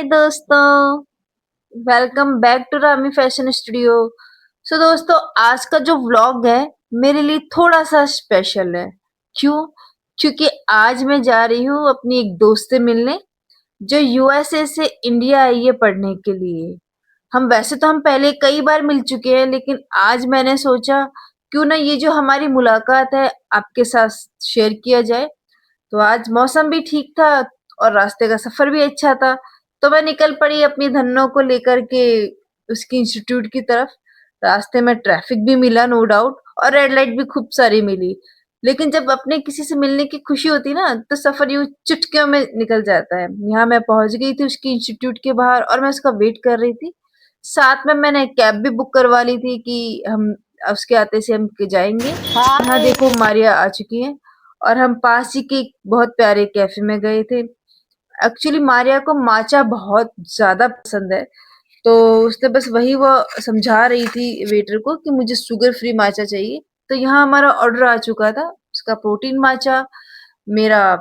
हाय दोस्तों, welcome back to Rami fashion studio. So दोस्तों, आज का जो व्लॉग है मेरे लिए थोड़ा सा स्पेशल है। क्यों? क्योंकि आज मैं जा रही हूँ अपनी एक दोस्त से मिलने, जो यूएसए से इंडिया आई है पढ़ने के लिए। हम पहले कई बार मिल चुके हैं, लेकिन आज मैंने सोचा क्यों ना ये जो हमारी मुलाकात है आपके साथ शेयर किया जाए। तो आज मौसम भी ठीक था और रास्ते का सफर भी अच्छा था, तो मैं निकल पड़ी अपनी धन्नो को लेकर के उसकी इंस्टीट्यूट की तरफ। रास्ते में ट्रैफिक भी मिला नो डाउट, और रेड लाइट भी खूब सारी मिली। लेकिन जब अपने किसी से मिलने की खुशी होती ना, तो सफर यूं चुटकियों में निकल जाता है। यहाँ मैं पहुंच गई थी उसकी इंस्टीट्यूट के बाहर और मैं उसका वेट कर रही थी। साथ में मैंने कैब भी बुक करवा ली थी कि हम उसके आते से हम जाएंगे। यहाँ हाय। देखो मारिया आ चुकी है और हम पास ही के एक बहुत प्यारे कैफे में गए थे। एक्चुअली मारिया को माचा बहुत ज्यादा पसंद है, तो उसने बस वही वो समझा रही थी वेटर को कि मुझे शुगर फ्री माचा चाहिए। तो यहाँ हमारा ऑर्डर आ चुका था, उसका प्रोटीन माचा, मेरा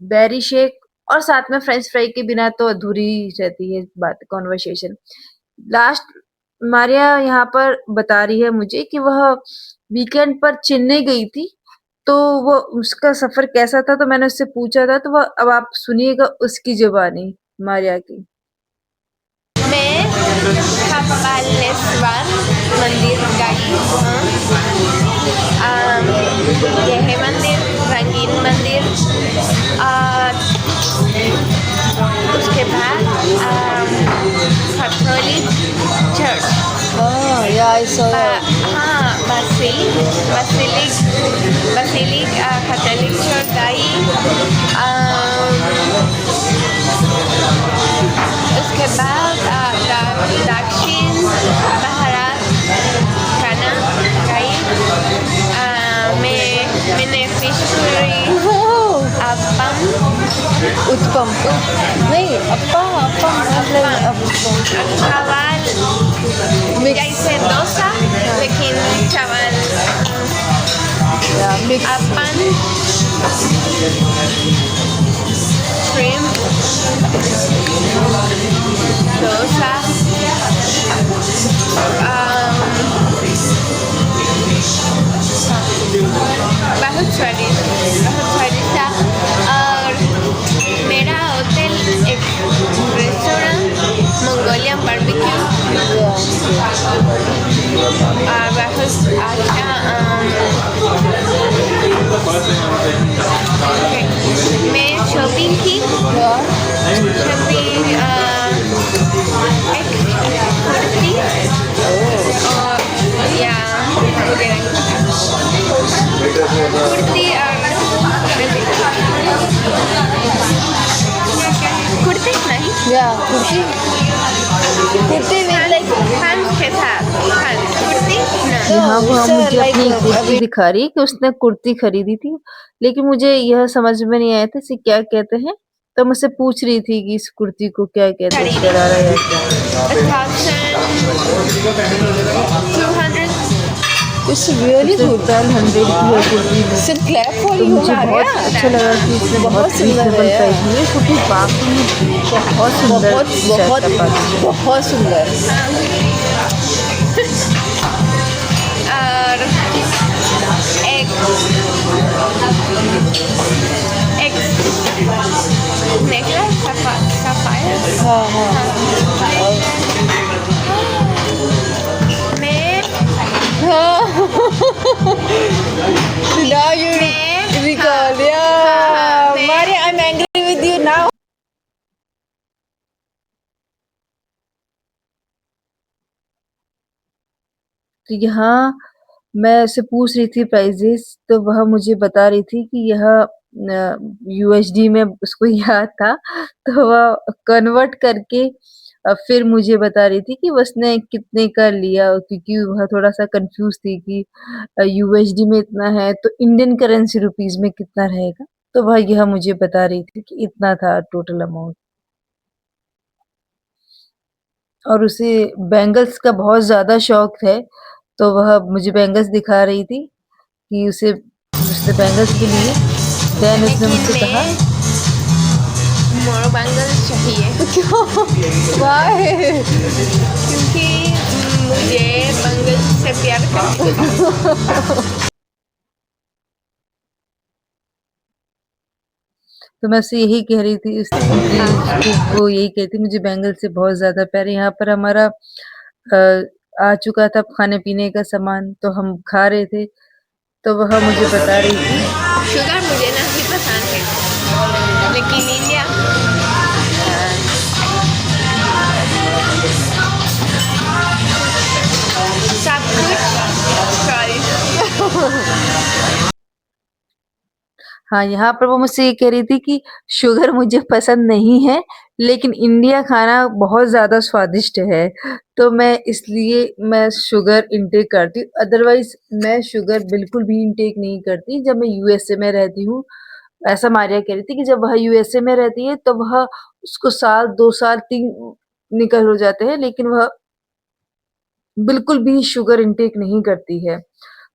बेरी शेक, और साथ में फ्रेंच फ्राई के बिना तो अधूरी रहती है बात कॉन्वर्सेशन। लास्ट मारिया यहाँ पर बता रही है मुझे कि वह वीकेंड पर चेन्नई गई थी, तो वो उसका सफर कैसा था, तो मैंने उससे पूछा था। तो वह अब आप सुनिएगा उसकी जुबानी, मारिया की। मैं कपालेश्वर मंदिर गई हूँ। यह है मंदिर, रंगीन मंदिर। और उसके बाद Catholic church. Yeah, I saw that. हाँ, बसिलिक कैथोलिक चर्च गई। उसके बाद दक्षिण भारत खाना गई। मैंने फिश करी, अप्पम, उत्पम नहीं, चावल, जैसे डोसा लेकिन चावल, अप्पम, श्रिम्प, डोसा, बहुत स्वादिष्ट था। और मेरा होटल एक रेस्टोरेंट मंगोलियन बारबेक्यू, बहुत अच्छा। मैं शॉपिंग की, शॉपिंग एक कुर्ती और या कुर्ती और कुर्ती नहीं, कुर्ती पैंट के साथ कुर्ती नहीं। यहाँ वो मुझे अपनी कुर्ती दिखा रही है कि उसने कुर्ती खरीदी थी, लेकिन मुझे यह समझ में नहीं आया था इसे क्या कहते हैं। तो मुझसे पूछ रही थी कि इस कुर्ती को क्या कहते हैं, शरारा या क्या। 200। It's really good. 1200 की है कुर्ती में। सिर्फ क्लैप फॉर तो यू मुझे बहुत अच्छा लगा कि इसने बहुत रीजनेबल प्राइस में ये कुर्ती वाकई बहुत सुंदर बहुत सुंदर। और एक नेकलेस सफायर। मैं Now you recall, yeah. Maria, I'm angry with you now. तो यहाँ मैं उससे पूछ रही थी प्राइजेस, तो वह मुझे बता रही थी कि यह यूएसडी में उसको याद था, तो वह कन्वर्ट करके फिर मुझे बता रही थी कि उसने कितने का लिया, क्योंकि वह थोड़ा-सा कन्फ्यूज़ थी कि यूएसडी में इतना है तो इंडियन करेंसी रुपीज़ में कितना रहेगा? तो वह यह मुझे बता रही थी कि इतना था टोटल अमाउंट। और उसे बैंगल्स का बहुत ज़्यादा शौक है, तो वह मुझे बैंगल्स दिखा रही थी कि उसने बैंगल्स के लिए। देन उसने मुझसे कहा मोर बैंगल चाहिए क्यों? वाई? क्योंकि मुझे बैंगल से प्यार करती हूँ। तो मैं उससे यही कह रही थी कि उसको वो यही कहती मुझे बैंगल से बहुत ज़्यादा प्यार है। यहाँ पर हमारा आ चुका था खाने-पीने का सामान, तो हम खा रहे थे, तो वह मुझे बता रही थी शुगर मुझे नहीं पसंद है, लेकिन इंडिया सब कुछ सॉरी। हाँ, यहाँ पर वो मुझसे ये कह रही थी कि शुगर मुझे पसंद नहीं है, लेकिन इंडिया खाना बहुत ज़्यादा स्वादिष्ट है, तो मैं इसलिए मैं शुगर इनटेक करती हूँ। अदरवाइज़ मैं शुगर बिल्कुल भी इनटेक नहीं करती जब मैं यूएसए में रहती हूँ। ऐसा मारिया कह रही थी कि जब वह यूएसए में रहती है, तो वह उसको साल, 2 साल, 3 निकल हो जाते हैं, लेकिन वह बिल्कुल भी शुगर इनटेक नहीं करती है।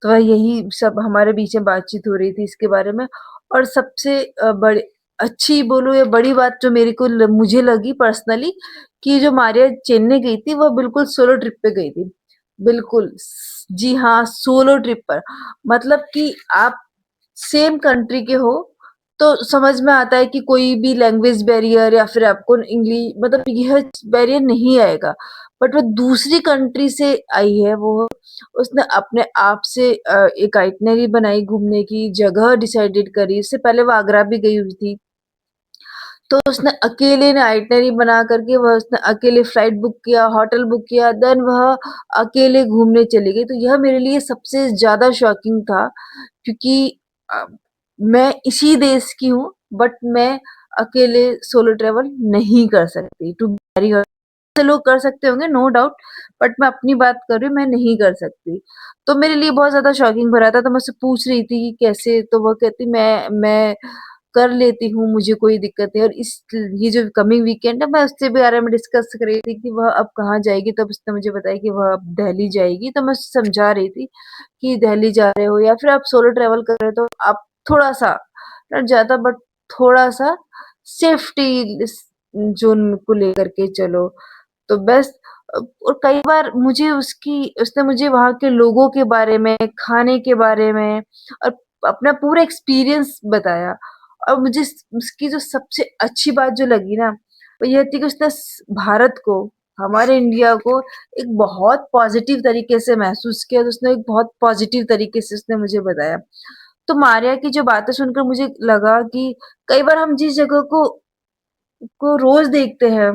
तो वह यही सब हमारे बीच में बातचीत हो रही थी इसके बारे में और सबसे बड़ी अच्छी बोलूँ या बड़ी बात जो मेरे को मुझे लगी पर्सनली कि जो मारिया चेन्नई गई थी, वह बिल्कुल सोलो ट्रिप पे गई थी। बिल्कुल जी हाँ, सोलो ट्रिप पर। मतलब कि आप सेम कंट्री के हो, तो समझ में आता है कि कोई भी लैंग्वेज बैरियर या फिर आपको मतलब यह बैरियर नहीं आएगा। बट वो दूसरी कंट्री से आई है वो, उसने अपने आप से एक आइटनरी बनाई घूमने की, जगह डिसाइडेड करी, इससे पहले वो आगरा भी गई हुई थी। तो उसने अकेले ने आइटनरी बना करके वह उसने अकेले फ्लाइट बुक किया, होटल बुक किया, देन वह अकेले घूमने चली गई। तो यह मेरे लिए सबसे ज़्यादा शॉकिंग था क्योंकि अ, मैं इसी देश की हूँ बट मैं अकेले सोलो ट्रैवल नहीं कर सकती टू बी वेरी से लोग कर सकते होंगे नो डाउट बट मैं अपनी बात कर रही हूँ मैं नहीं कर सकती। तो मेरे लिए बहुत ज़्यादा शॉकिंग भरा था तो मैं उससे पूछ रही थी कि कैसे? तो वो कहती मैं कर लेती हूँ, मुझे कोई दिक्कत नहीं और इस ये जो कमिंग वीकेंड है मैं उससे भी बारे में डिस्कस कर रही थी कि वह अब कहाँ जाएगी तब उसने मुझे बताया कि वह अब दिल्ली जाएगी। तो मैं उससे समझा रही थी कि दिल्ली जा रहे हो या फिर आप सोलो ट्रैवल कर रहे हो तो आप थोड़ा-सा नॉट ज़्यादा बट थोड़ा-सा सेफ्टी ज़ोन को लेकर के चलो। तो बस और कई बार मुझे उसने मुझे वहाँ के लोगों के बारे में, खाने के बारे में और अपना पूरा एक्सपीरियंस बताया और मुझे उसकी जो सबसे अच्छी बात जो लगी ना, वो ये थी कि उसने भारत को, हमारे इंडिया को एक बहुत पॉजिटिव तरीके से महसूस किया, तो उसने एक बहुत पॉजिटिव तरीके से उसने मुझे बताया। तो मारिया की जो बातें सुनकर मुझे लगा कि कई बार हम जिस जगह को रोज़ देखते हैं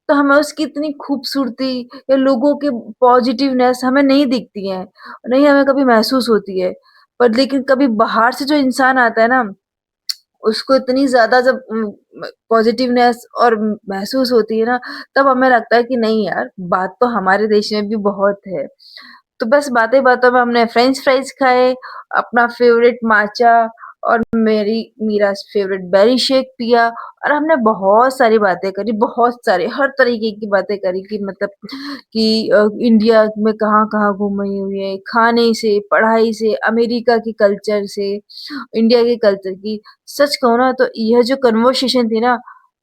तो हमें उसकी इतनी खूबसूरती या लोगों के पॉजिटिवनेस हमें नहीं दिखती है, नहीं हमें कभी महसूस होती है। पर लेकिन कभी बाहर से जो इंसान आता है ना, उसको इतनी ज़्यादा जब पॉजिटिवनेस और महसूस होती है ना, तब हमें लगता है कि नहीं यार, बात तो हमारे देश में भी बहुत है। तो बस बातें-बातों में हमने फ्रेंच फ्राइज़ खाए, अपना फ़ेवरेट माचा और मेरा फ़ेवरेट बेरी शेक पिया और हमने बहुत सारी बातें करी, बहुत सारी, हर तरीके की बातें करी कि मतलब कि इंडिया में कहाँ-कहाँ घूमी हुई है, खाने से, पढ़ाई से, अमेरिका के कल्चर से, इंडिया के कल्चर की। सच कहूँ ना तो यह जो कन्वर्सेशन थी ना,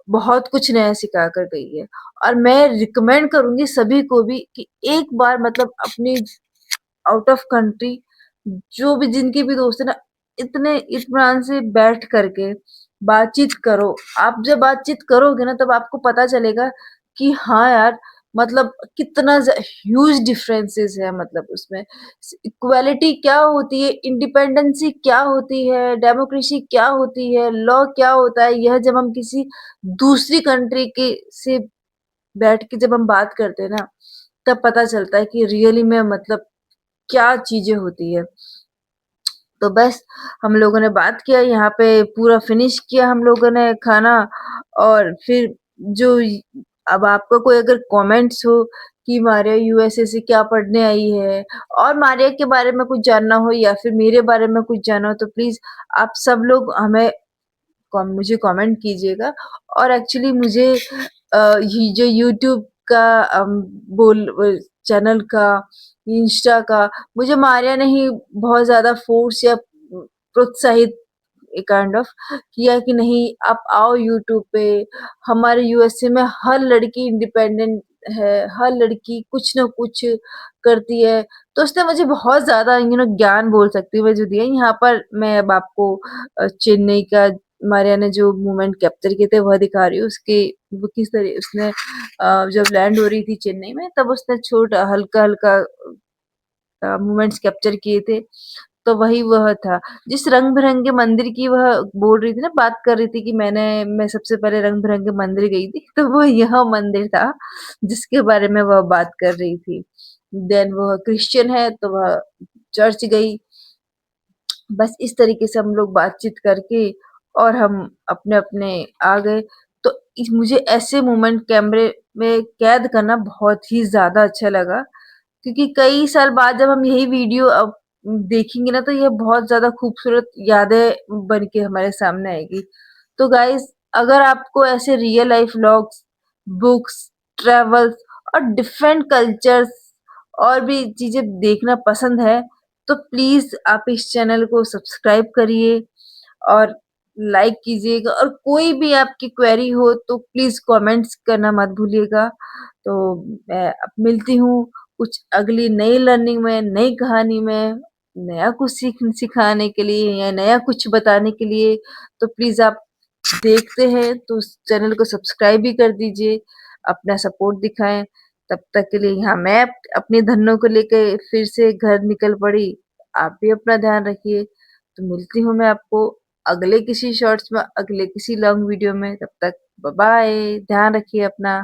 बहुत कुछ नया सिखा कर गई है और मैं रिकमेंड करूँगी सभी को भी कि एक बार मतलब अपनी आउट ऑफ कंट्री जो भी जिनके भी दोस्त है ना इतने इत्मीनान से बैठ करके बातचीत करो। आप जब बातचीत करोगे ना तब आपको पता चलेगा कि हाँ यार मतलब कितना ह्यूज डिफरेंसेस है मतलब उसमें इक्वालिटी क्या होती है, इंडिपेंडेंसी क्या होती है, डेमोक्रेसी क्या होती है, लॉ क्या होता है, यह जब हम किसी दूसरी कंट्री के से बैठ के जब हम बात करते हैं ना तब पता चलता है कि रियली में मतलब क्या चीज़ें होती है। तो बस हम लोगों ने बात किया यहाँ पे पूरा फिनिश किया हम लोगों ने खाना और फिर जो अब आपका कोई अगर कमेंट्स हो कि मारिया यूएसए से क्या पढ़ने आई है और मारिया के बारे में कुछ जानना हो या फिर मेरे बारे में कुछ जानना हो तो प्लीज़ आप सब लोग हमें मुझे कमेंट कीजिएगा और एक्चुअली मुझे ये जो यूट्यूब का चैनल का, इंस्टा का मुझे मारिया ने ही बहुत ज़्यादा फ़ोर्स या प्रोत्साहित काइंड ऑफ किया कि नहीं आप आओ यूट्यूब पे, हमारे यूएसए में हर लड़की इंडिपेंडेंट है, हर लड़की कुछ ना कुछ करती है। तो उसने मुझे बहुत ज़्यादा ज्ञान बोल सकती हूँ मैं जो दिया। यहाँ पर मैं अब आपको चेन्नई का मारिया ने जो मोमेंट कैप्चर किए थे वह दिखा रही हूँ। उसके वो किस तरह उसने जब लैंड हो रही थी चेन्नई में तब उसने छोटा हल्का-हल्का मोमेंट्स कैप्चर किए थे। तो वही वह था, जिस रंग-बिरंगे मंदिर की वह बोल रही थी ना, बात कर रही थी कि मैं सबसे पहले रंग-बिरंगे मंदिर गई थी, तो वो यह मंदिर था, जिसके बारे में वह बात कर रही थी। देन वह क्रिश्चियन है, तो वह चर्च गई। बस इस तरीके से हम लोग बातचीत करके और हम अपने-अपने आ गए। तो मुझे ऐसे मोमेंट कैमरे में कैद करना बहुत ही ज़्यादा अच्छा लगा, क्योंकि कई साल बाद जब हम यही वीडियो अब देखेंगे ना तो यह बहुत ज़्यादा खूबसूरत यादें बन के हमारे सामने आएगी। तो गाइज़, अगर आपको ऐसे real life vlogs, books, travels और डिफरेंट कल्चर्स और भी चीज़ें देखना पसंद है, तो प्लीज़ आप इस चैनल को सब्सक्राइब करिए और लाइक कीजिएगा, और कोई भी आपकी क्वेरी हो तो प्लीज़ कमेंट्स करना मत भूलिएगा। तो मैं अब मिलती हूँ कुछ अगली नई लर्निंग में, नई कहानी में, नया कुछ सिखाने के लिए या नया कुछ बताने के लिए। तो प्लीज़ आप देखते हैं तो उस चैनल को सब्सक्राइब भी कर दीजिए, अपना सपोर्ट दिखाएँ। तब तक के लिए यहाँ मैं अपनी धन्नों को लेके फिर से घर निकल पड़ी। आप भी अपना ध्यान रखिए। तो मिलती हूँ मैं आपको अगले किसी शॉर्ट्स में, अगले किसी लॉन्ग वीडियो में। तब तक बाय बाय, ध्यान रखिए अपना।